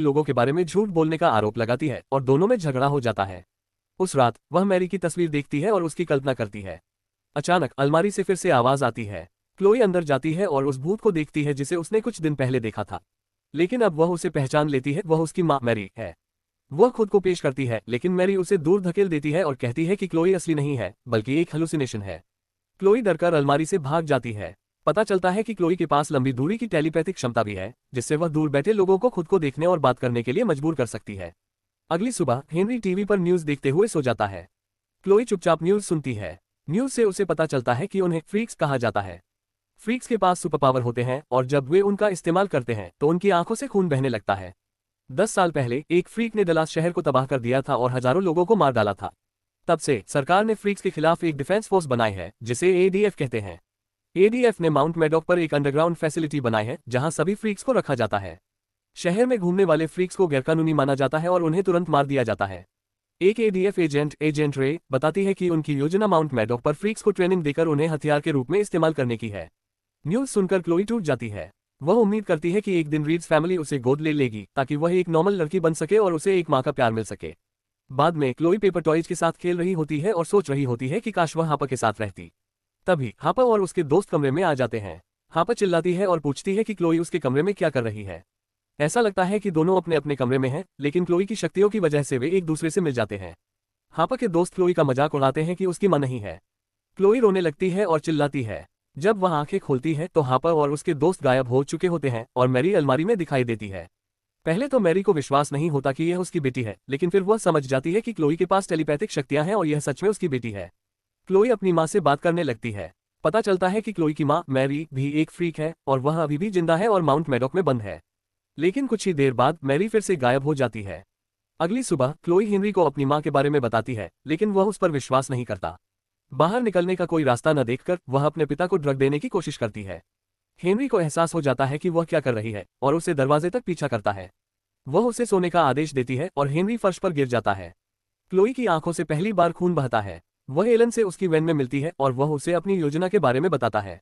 लोगों के बारे में झूठ बोलने का आरोप लगाती है और दोनों में झगड़ा हो जाता है। उस रात वह मैरी की तस्वीर देखती है और उसकी कल्पना करती है। अचानक अलमारी से फिर से आवाज आती है। क्लोई अंदर जाती है और उस भूत को देखती है जिसे उसने कुछ दिन पहले देखा था। लेकिन अब वह उसे पहचान लेती है, वह उसकी माँ मैरी है। वह खुद को पेश करती है, लेकिन मैरी उसे दूर धकेल देती है और कहती है कि क्लोई असली नहीं है बल्कि एक हेलुसिनेशन है। क्लोई डरकर अलमारी से भाग जाती है। पता चलता है कि क्लोई के पास लंबी दूरी की टेलीपैथिक क्षमता भी है, जिससे वह दूर बैठे लोगों को खुद को देखने और बात करने के लिए मजबूर कर सकती है। अगली सुबह हेनरी टीवी पर न्यूज देखते हुए सो जाता है। क्लोई चुपचाप न्यूज सुनती है। न्यूज से उसे पता चलता है कि उन्हें फ्रीक्स कहा जाता है। फ्रीक्स के पास सुपर पावर होते हैं और जब वे उनका इस्तेमाल करते हैं तो उनकी आंखों से खून बहने लगता है। 10 साल पहले एक फ्रीक ने डलास शहर को तबाह कर दिया था और हजारों लोगों को मार डाला था। तब से सरकार ने फ्रीक्स के खिलाफ एक डिफेंस फोर्स बनाई है, जिसे एडीएफ कहते हैं। एडीएफ ने माउंट मैडॉक पर एक अंडरग्राउंड फैसिलिटी बनाई है जहां सभी फ्रीक्स को रखा जाता है। शहर में घूमने वाले फ्रीक्स को गैरकानूनी माना जाता है और उन्हें तुरंत मार दिया जाता है। एक एडीएफ एजेंट रे बताती है कि उनकी योजना माउंट मैडॉक पर फ्रीक्स को ट्रेनिंग देकर उन्हें हथियार के रूप में इस्तेमाल करने की है। न्यूज सुनकर क्लोई टूट जाती है। वह उम्मीद करती है कि एक दिन रीड्स फैमिली उसे गोद ले लेगी ताकि वह एक नॉर्मल लड़की बन सके और उसे एक माँ का प्यार मिल सके। बाद में क्लोई पेपर टॉयज के साथ खेल रही होती है और सोच रही होती है कि काश वह हापर के साथ रहती। तभी हापर और उसके दोस्त कमरे में आ जाते हैं। हापर चिल्लाती है और पूछती है कि क्लोई उसके कमरे में क्या कर रही है। ऐसा लगता है कि दोनों अपने अपने कमरे में हैं, लेकिन क्लोई की शक्तियों की वजह से वे एक दूसरे से मिल जाते हैं। हापर के दोस्त क्लोई का मजाक उड़ाते हैं कि उसकी मां नहीं है। क्लोई रोने लगती है और चिल्लाती है। जब वह आंखें खोलती है तो हापर और उसके दोस्त गायब हो चुके होते हैं और मैरी अलमारी में दिखाई देती है। पहले तो मैरी को विश्वास नहीं होता कि यह उसकी बेटी है, लेकिन फिर वह समझ जाती है कि क्लोई के पास टेलीपैथिक शक्तियां हैं और यह सच में उसकी बेटी है। क्लोई अपनी मां से बात करने लगती है। पता चलता है कि क्लोई की मां मैरी भी एक फ्रीक है और वह अभी भी जिंदा है और माउंट मैडॉक में बंद है। लेकिन कुछ ही देर बाद मैरी फिर से गायब हो जाती है। अगली सुबह क्लोई हेनरी को अपनी मां के बारे में बताती है, लेकिन वह उस पर विश्वास नहीं करता। बाहर निकलने का कोई रास्ता न देखकर वह अपने पिता को ड्रग देने की कोशिश करती है। हेनरी को एहसास हो जाता है कि वह क्या कर रही है और उसे दरवाजे तक पीछा करता है। वह उसे सोने का आदेश देती है और हेनरी फर्श पर गिर जाता है। क्लोई की आंखों से पहली बार खून बहता है। वह एलन से उसकी वैन में मिलती है और वह उसे अपनी योजना के बारे में बताता है।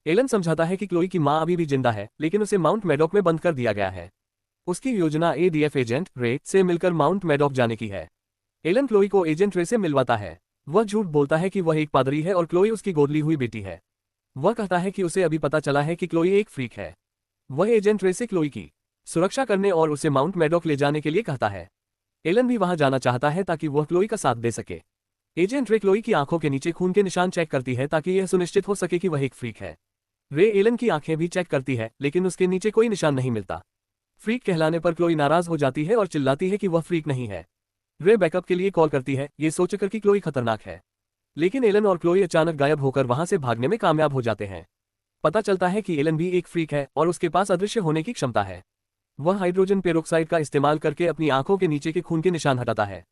एलन समझाता है कि क्लोई की मां अभी भी जिंदा है, लेकिन उसे माउंट मैडॉक में बंद कर दिया गया है। उसकी योजना एडीएफ एजेंट रे से मिलकर माउंट मैडॉक जाने की है। एलन क्लोई को एजेंट रे से मिलवाता है। वह झूठ बोलता है कि वह एक पादरी है और क्लोई उसकी गोद ली हुई बेटी है। वह कहता है कि उसे अभी पता चला है कि क्लोई एक फ्रीक है। वह एजेंट रे से क्लोई की सुरक्षा करने और उसे माउंट मैडॉक ले जाने के लिए कहता है। एलन भी वहां जाना चाहता है ताकि वह क्लोई का साथ दे सके। एजेंट रे क्लोई की आंखों के नीचे खून के निशान चेक करती है ताकि यह सुनिश्चित हो सके कि वह एक फ्रीक है। रे एलन की आंखें भी चेक करती है, लेकिन उसके नीचे कोई निशान नहीं मिलता। फ्रीक कहलाने पर क्लोई नाराज हो जाती है और चिल्लाती है कि वह फ्रीक नहीं है। रे बैकअप के लिए कॉल करती है, ये सोचकर कि क्लोई खतरनाक है। लेकिन एलन और क्लोई अचानक गायब होकर वहां से भागने में कामयाब हो जाते हैं। पता चलता है कि एलन भी एक फ्रीक है और उसके पास अदृश्य होने की क्षमता है। वह हाइड्रोजन पेरोक्साइड का इस्तेमाल करके अपनी आंखों के नीचे के खून के निशान हटाता है।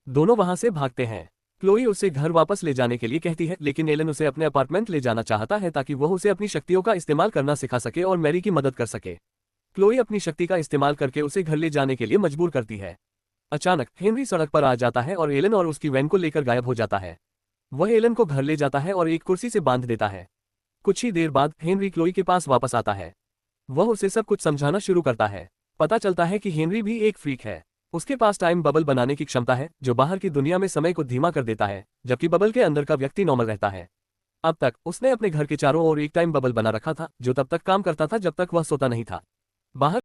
दोनों वहां से भागते हैं। क्लोई उसे घर वापस ले जाने के लिए कहती है, लेकिन एलन उसे अपने अपार्टमेंट ले जाना चाहता है ताकि वह उसे अपनी शक्तियों का इस्तेमाल करना सिखा सके और मैरी की मदद कर सके। क्लोई अपनी शक्ति का इस्तेमाल करके उसे घर ले जाने के लिए मजबूर करती है। अचानक हेनरी सड़क पर आ जाता है और एलन और उसकी वैन को लेकर गायब हो जाता है। वह एलन को घर ले जाता है और एक कुर्सी से बांध देता है। कुछ ही देर बाद हेनरी क्लोई के पास वापस आता है। वह उसे सब कुछ समझाना शुरू करता है। पता चलता है कि हेनरी भी एक फ्रीक है। उसके पास टाइम बबल बनाने की क्षमता है जो बाहर की दुनिया में समय को धीमा कर देता है, जबकि बबल के अंदर का व्यक्ति नॉर्मल रहता है। अब तक उसने अपने घर के चारों ओर एक टाइम बबल बना रखा था जो तब तक काम करता था जब तक वह सोता नहीं था। बाहर